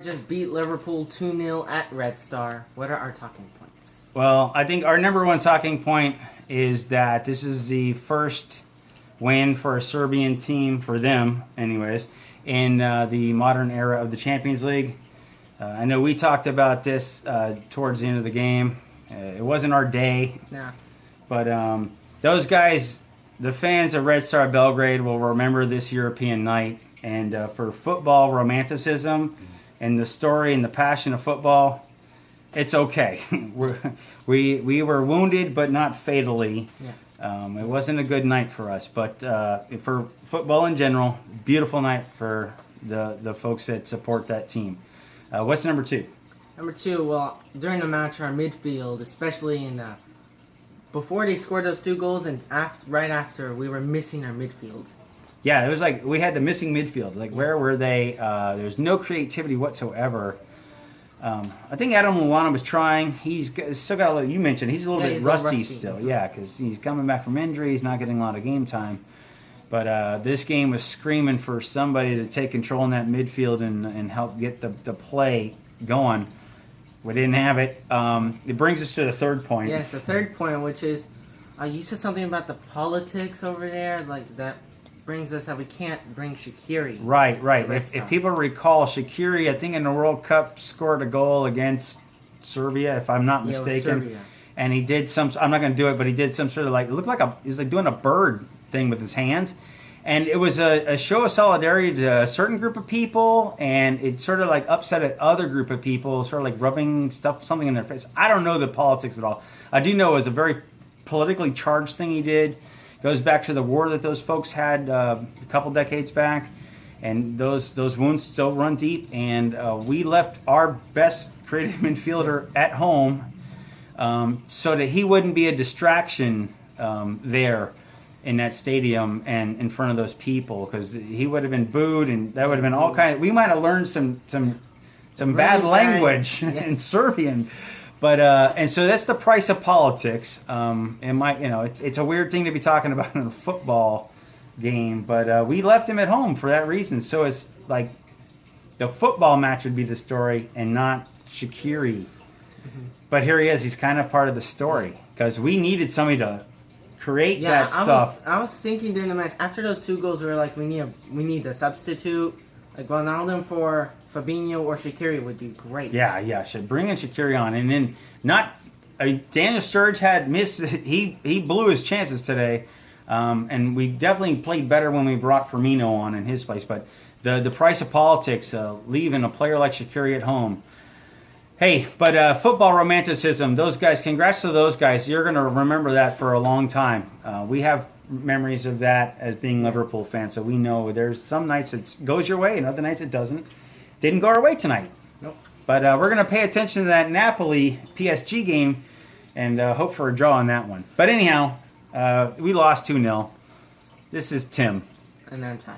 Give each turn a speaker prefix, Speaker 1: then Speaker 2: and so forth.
Speaker 1: Just beat Liverpool 2-0 at Red Star. What are our talking points?
Speaker 2: Well, I think our number one talking point is that this is the first win for a Serbian team, for them anyways, in the modern era of the Champions League. I know we talked about this towards the end of the game. It wasn't our day.
Speaker 1: Nah.
Speaker 2: But those guys, the fans of Red Star Belgrade, will remember this European night. And for football romanticism and the story and the passion of football, it's okay. we were wounded, but not fatally.
Speaker 1: Yeah.
Speaker 2: It wasn't a good night for us. But for football in general, beautiful night for the folks that support that team. What's number two?
Speaker 1: Number two, well, during the match, our midfield, especially in before they scored those 2 goals and right after, we were missing our midfield.
Speaker 2: Yeah, it was like we had the missing midfield. Like, where were they? There was no creativity whatsoever. I think Adam Lallana was trying. He's still got a little, you mentioned, he's a little bit rusty still. Yeah, because he's coming back from injury. He's not getting a lot of game time. But this game was screaming for somebody to take control in that midfield and help get the play going. We didn't have it. It brings us to the third point.
Speaker 1: Yes, the third point, which is, you said something about the politics over there, like that brings us how we can't bring Shaqiri.
Speaker 2: Right. If people recall, Shaqiri, I think in the World Cup, scored a goal against Serbia, if I'm not mistaken.
Speaker 1: Serbia.
Speaker 2: And he did some, I'm not going to do it, but he did some sort of it looked like he was like doing a bird thing with his hands. And it was a show of solidarity to a certain group of people, and it sort of like upset another group of people, sort of like rubbing something in their face. I don't know the politics at all. I do know it was a very politically charged thing he did. Goes back to the war that those folks had a couple decades back, and those wounds still run deep. And we left our best creative midfielder at home so that he wouldn't be a distraction there in that stadium and in front of those people, because he would have been booed, and that would have been all kind of. We might have learned some bad language in Serbian. But and so that's the price of politics. It's a weird thing to be talking about in a football game, but we left him at home for that reason. So it's like the football match would be the story and not Shaqiri. Mm-hmm. But here he is. He's kind of part of the story because we needed somebody to create that stuff.
Speaker 1: I was thinking during the match after those 2 goals, we were like, we need a substitute. Like Ronaldo for Fabinho or Shaqiri would be great.
Speaker 2: Yeah. Should bring in Shaqiri on, and then Daniel Sturridge had missed. He blew his chances today, and we definitely played better when we brought Firmino on in his place. But the price of politics, leaving a player like Shaqiri at home. Hey, but football romanticism. Those guys. Congrats to those guys. You're going to remember that for a long time. We have memories of that as being Liverpool fans, so we know there's some nights it goes your way and other nights it doesn't. Didn't go our way tonight.
Speaker 1: Nope.
Speaker 2: But we're going to pay attention to that Napoli PSG game and hope for a draw on that one. But anyhow, we lost 2-0. This is Tim.
Speaker 1: And I'm Ty.